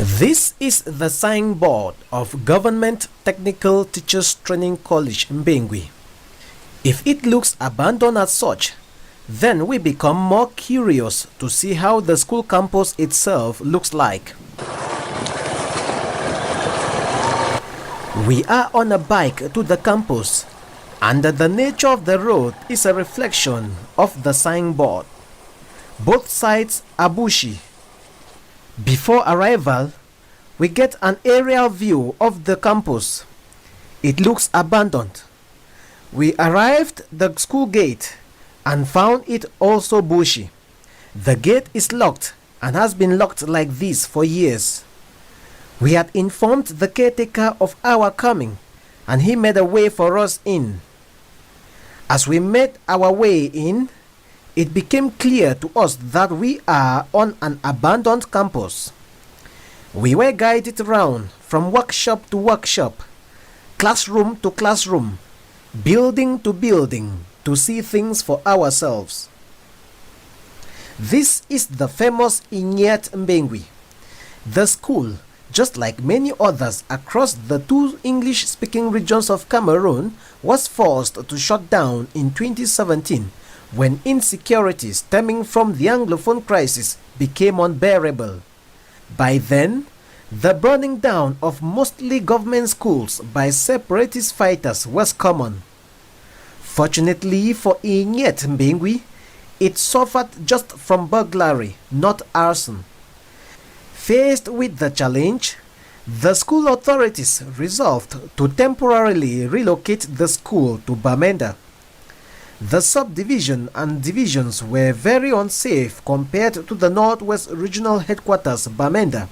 This is the signboard of Government Technical Teachers Training College Mbengwi. If it looks abandoned as such, then we become more curious to see how the school campus itself looks like. We are on a bike to the campus, and the nature of the road is a reflection of the signboard. Both sides are bushy. Before arrival, we get an aerial view of the campus. It looks abandoned. We arrived at the school gate and found it also bushy. The gate is locked and has been locked like this for years. We had informed the caretaker of our coming, and he made a way for us in. As we made our way in, it became clear to us that we are on an abandoned campus. We were guided around from workshop to workshop, classroom to classroom, building to building, to see things for ourselves. This is the famous Mbengwi. The school, just like many others across the two English-speaking regions of Cameroon, was forced to shut down in 2017 when insecurity stemming from the Anglophone crisis became unbearable. By then, the burning down of mostly government schools by separatist fighters was common. Fortunately for Mbengwi, it suffered just from burglary, not arson. Faced with the challenge, the school authorities resolved to temporarily relocate the school to Bamenda. The subdivision and divisions were very unsafe compared to the Northwest Regional Headquarters, Bamenda.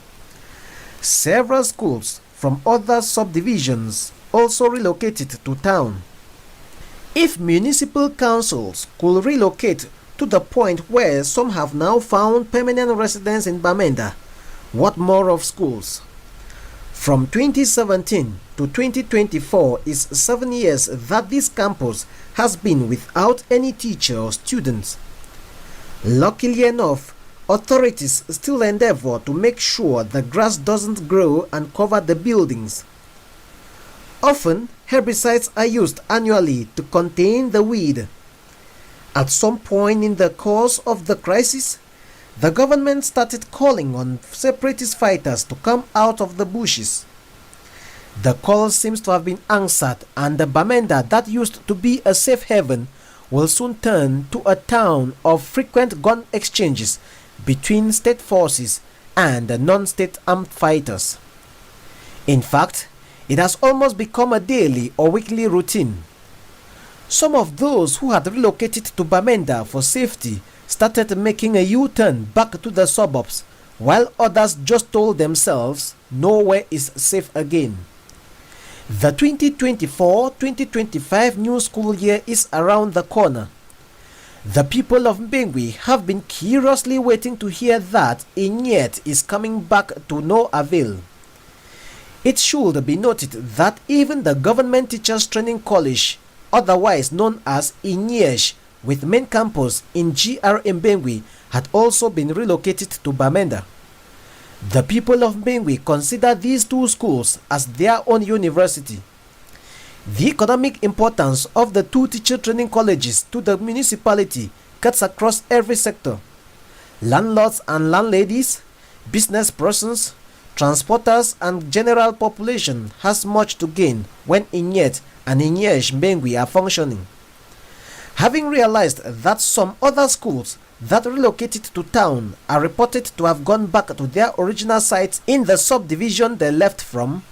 Several schools from other subdivisions also relocated to town. If municipal councils could relocate to the point where some have now found permanent residence in Bamenda, what more of schools? From 2017 to 2024 is 7 years that this campus has been without any teacher or students. Luckily enough, authorities still endeavor to make sure the grass doesn't grow and cover the buildings. Often, herbicides are used annually to contain the weed. At some point in the course of the crisis, the government started calling on separatist fighters to come out of the bushes. The call seems to have been answered, and the Bamenda that used to be a safe haven will soon turn to a town of frequent gun exchanges between state forces and non-state armed fighters. In fact, it has almost become a daily or weekly routine. Some of those who had relocated to Bamenda for safety started making a U-turn back to the suburbs, while others just told themselves nowhere is safe again. The 2024-2025 new school year is around the corner. The people of Mbengwi have been curiously waiting to hear that Inyet is coming back to no avail. It should be noted that even the Government Teachers Training College, otherwise known as Inyesh, with main campus in GR Mbengwi, had also been relocated to Bamenda. The people of Mbengwi consider these two schools as their own university. The economic importance of the two teacher training colleges to the municipality cuts across every sector. Landlords and landladies, business persons, transporters and general population has much to gain when Inyet and Inyesh Mbengwi are functioning. Having realized that some other schools that relocated to town are reported to have gone back to their original sites in the subdivision they left from,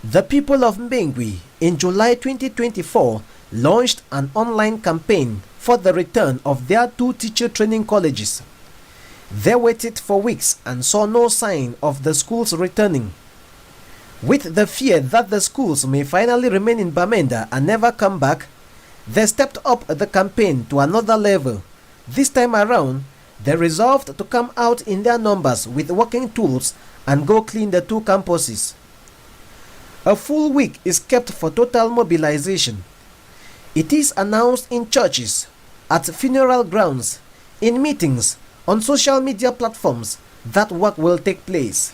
the people of Mbengwi in July 2024 launched an online campaign for the return of their two teacher training colleges. They waited for weeks and saw no sign of the schools returning. With the fear that the schools may finally remain in Bamenda and never come back, they stepped up the campaign to another level. This time around, they resolved to come out in their numbers with working tools and go clean the two campuses. A full week is kept for total mobilization. It is announced in churches, at funeral grounds, in meetings, on social media platforms that work will take place.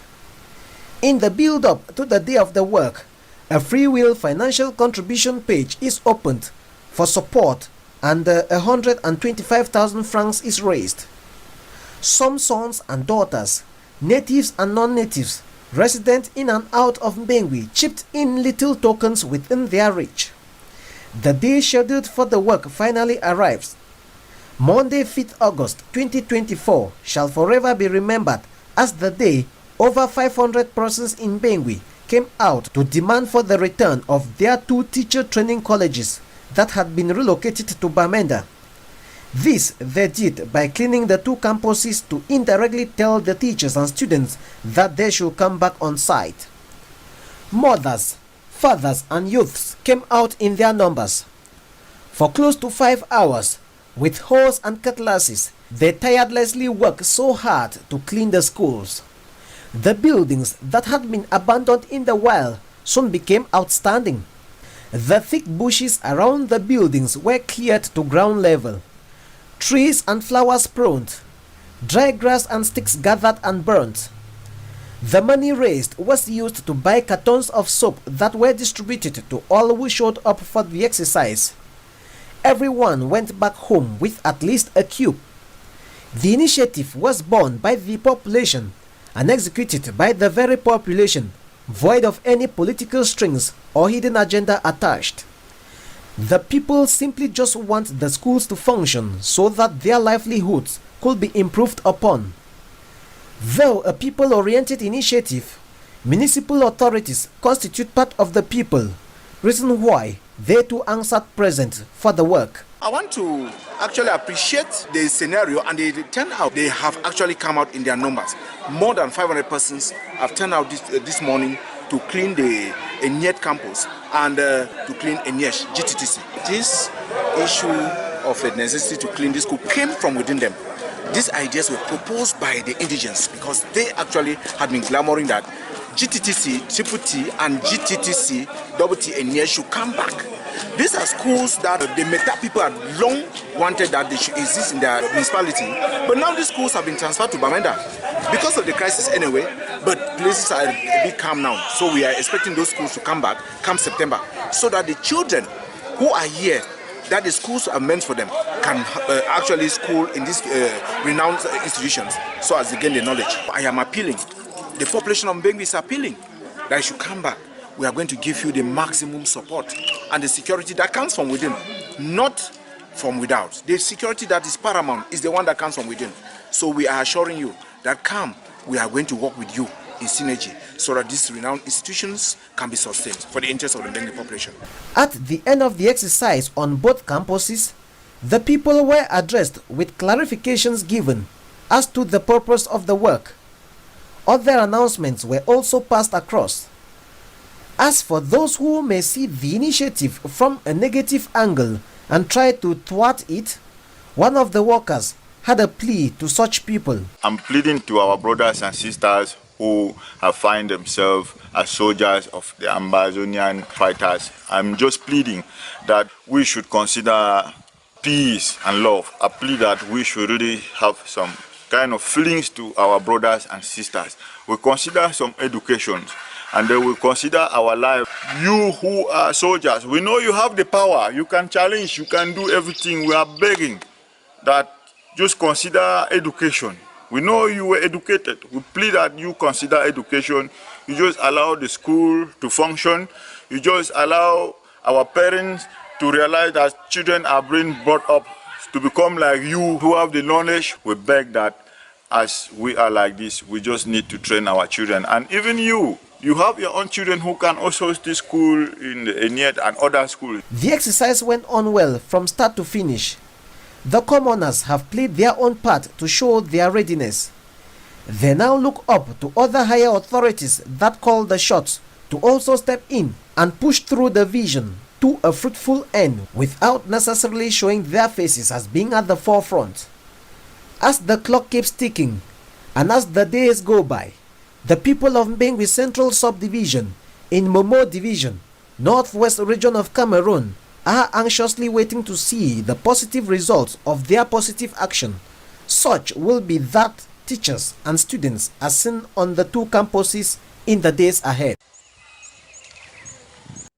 In the build-up to the day of the work, a free-will financial contribution page is opened for support and 125,000 francs is raised. Some sons and daughters, natives and non-natives, resident in and out of Mbengwi chipped in little tokens within their reach. The day scheduled for the work finally arrives. Monday, 5th August 2024 shall forever be remembered as the day over 500 persons in Mbengwi came out to demand for the return of their 2 teacher training colleges that had been relocated to Bamenda. This they did by cleaning the 2 campuses to indirectly tell the teachers and students that they should come back on site. Mothers, fathers and youths came out in their numbers. For close to 5 hours, with hoes and cutlasses, they tirelessly worked so hard to clean the schools. The buildings that had been abandoned in the wild soon became outstanding. The thick bushes around the buildings were cleared to ground level. Trees and flowers pruned, dry grass and sticks gathered and burnt. The money raised was used to buy cartons of soap that were distributed to all who showed up for the exercise. Everyone went back home with at least a cube. The initiative was born by the population and executed by the very population, void of any political strings or hidden agenda attached. The people simply just want the schools to function so that their livelihoods could be improved upon. Though a people-oriented initiative, municipal authorities constitute part of the people, reason why they too answered present for the work. I want to actually appreciate the scenario and the turnout. They have actually come out in their numbers. More than 500 persons have turned out this morning to clean the Enyet campus and to clean Enyesh GTTC. This issue of the necessity to clean this school came from within them. These ideas were proposed by the indigents because they actually had been clamoring that GTTC, Triple T and GTTC, Double T Enyesh should come back. These are schools that the Meta people had long wanted that they should exist in their municipality, but now these schools have been transferred to Bamenda because of the crisis anyway, but places are a bit calm now. So we are expecting those schools to come back come September so that the children who are here, that the schools are meant for them, can actually school in these renowned institutions so as they gain the knowledge. I am appealing, the population of Mbengwi is appealing that you should come back. We are going to give you the maximum support and the security that comes from within, not from without. The security that is paramount is the one that comes from within. So we are assuring you that come, we are going to work with you in synergy so that these renowned institutions can be sustained for the interest of the Mbengwi population. At the end of the exercise on both campuses, the people were addressed with clarifications given as to the purpose of the work. Other announcements were also passed across. As for those who may see the initiative from a negative angle and try to thwart it, one of the workers had a plea to such people. I'm pleading to our brothers and sisters who have found themselves as soldiers of the Ambazonian fighters. I'm just pleading that we should consider peace and love. I plead that we should really have some kind of feelings to our brothers and sisters. We consider some education, and then we consider our life. You who are soldiers, we know you have the power. You can challenge, you can do everything. We are begging that just consider education. We know you were educated. We plead that you consider education. You just allow the school to function. You just allow our parents to realize that children are being brought up to become like you who have the knowledge. We beg that as we are like this, we just need to train our children. And even you have your own children who can also stay school in the Enyet and other schools. The exercise went on well from start to finish. The commoners have played their own part to show their readiness. They now look up to other higher authorities that call the shots to also step in and push through the vision to a fruitful end without necessarily showing their faces as being at the forefront. As the clock keeps ticking and as the days go by, the people of Mbengwi Central Subdivision in Momo Division, Northwest Region of Cameroon, are anxiously waiting to see the positive results of their positive action. Such will be that teachers and students are seen on the two campuses in the days ahead.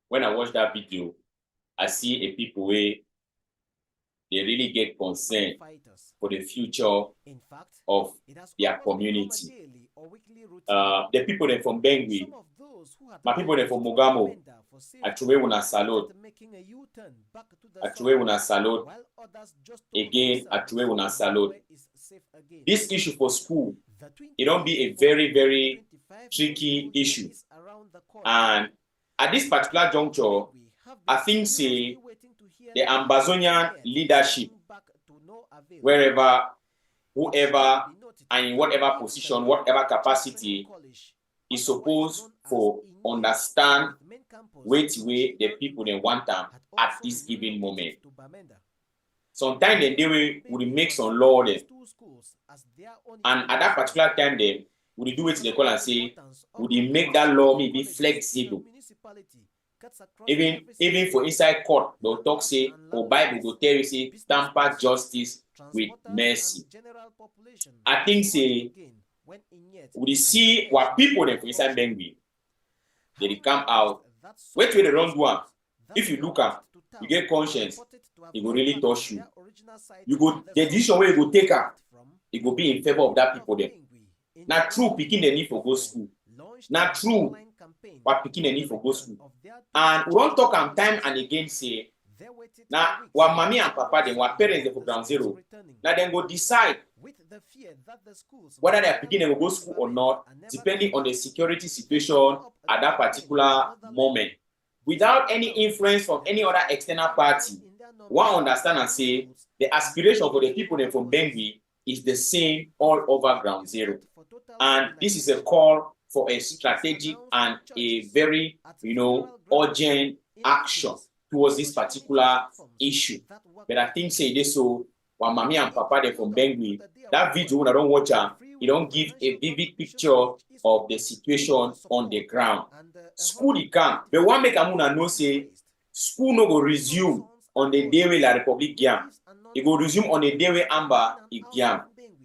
When I watch that video, I see a people where they really get concerned for the future of their community. The people that from Mbengwi, my people that from Mogamo, actually una salute. Actually una salute. Again, actually una salute. This issue for school, it don't be a very, very tricky issue. And at this particular juncture, I think say the Ambazonian leadership, wherever, whoever, and in whatever position, whatever capacity, is supposed to understand which way the people they want them at this given moment. Sometimes they will make some law there, and at that particular time they will do it they call and say, would they make that law maybe flexible? Even for inside court, they'll talk say, or Bible will tell you say, tamper justice with mercy. I think say, we see what people them for inside Mbengwi, they come out. Wait till the wrong one. If you look at, you get conscience, it will really touch you. You go the decision where you go take her, it will be in favor of that people there. Now true picking the need for go school. Now true what picking the need for go school. And we don't talk on time and again say, now what mommy and papa them, what parents they for ground zero. Now then go decide whether they are picking them to go school or not, depending on the security situation at that particular moment. Without any influence from any other external party, one understand and say the aspiration for the people from Mbengwi is the same all over ground zero. And this is a call for a strategic and a very, urgent action towards this particular issue. But I think say this so when mommy and papa they from Mbengwi, that video when I don't watch it don't give a vivid picture of the situation on the ground. School it can, but one make Amuna know say school no go resume on the day where La Republic gam. It go resume on the day where Amber it gam.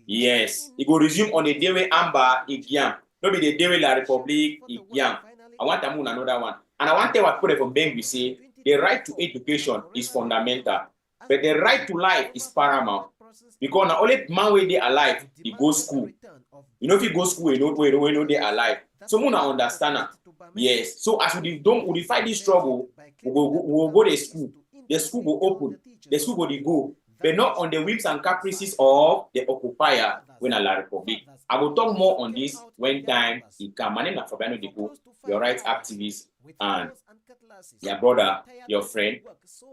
Yes, it go resume on the day where Amber it gam. No be the day where La Republic it gam. I want Amuna another one. And I want to tell what people from Mbengwi say the right to education is fundamental, but the right to life is paramount. Because not only man where they alive, he go school. You know if you go school, you know they alive. So we understand that. Yes. So as we fight this struggle, we'll go to school. The school will open. The school will go. But not on the whims and caprices of the occupier when a La Republic. I will talk more on this when time it comes. My name is Fabiano Depo, your rights activist and your brother, your friend.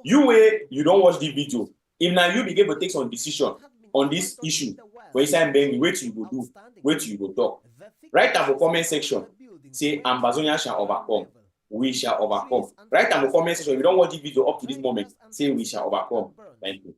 You don't watch the video. If now you begin to take some decision on this issue, for inside Mbengwi, wait till you go do, wait till you go talk. Write down the comment section. Say Ambazonia shall overcome. We shall overcome. Write down the comment section. If you don't watch the video up to this moment, say we shall overcome. Thank you.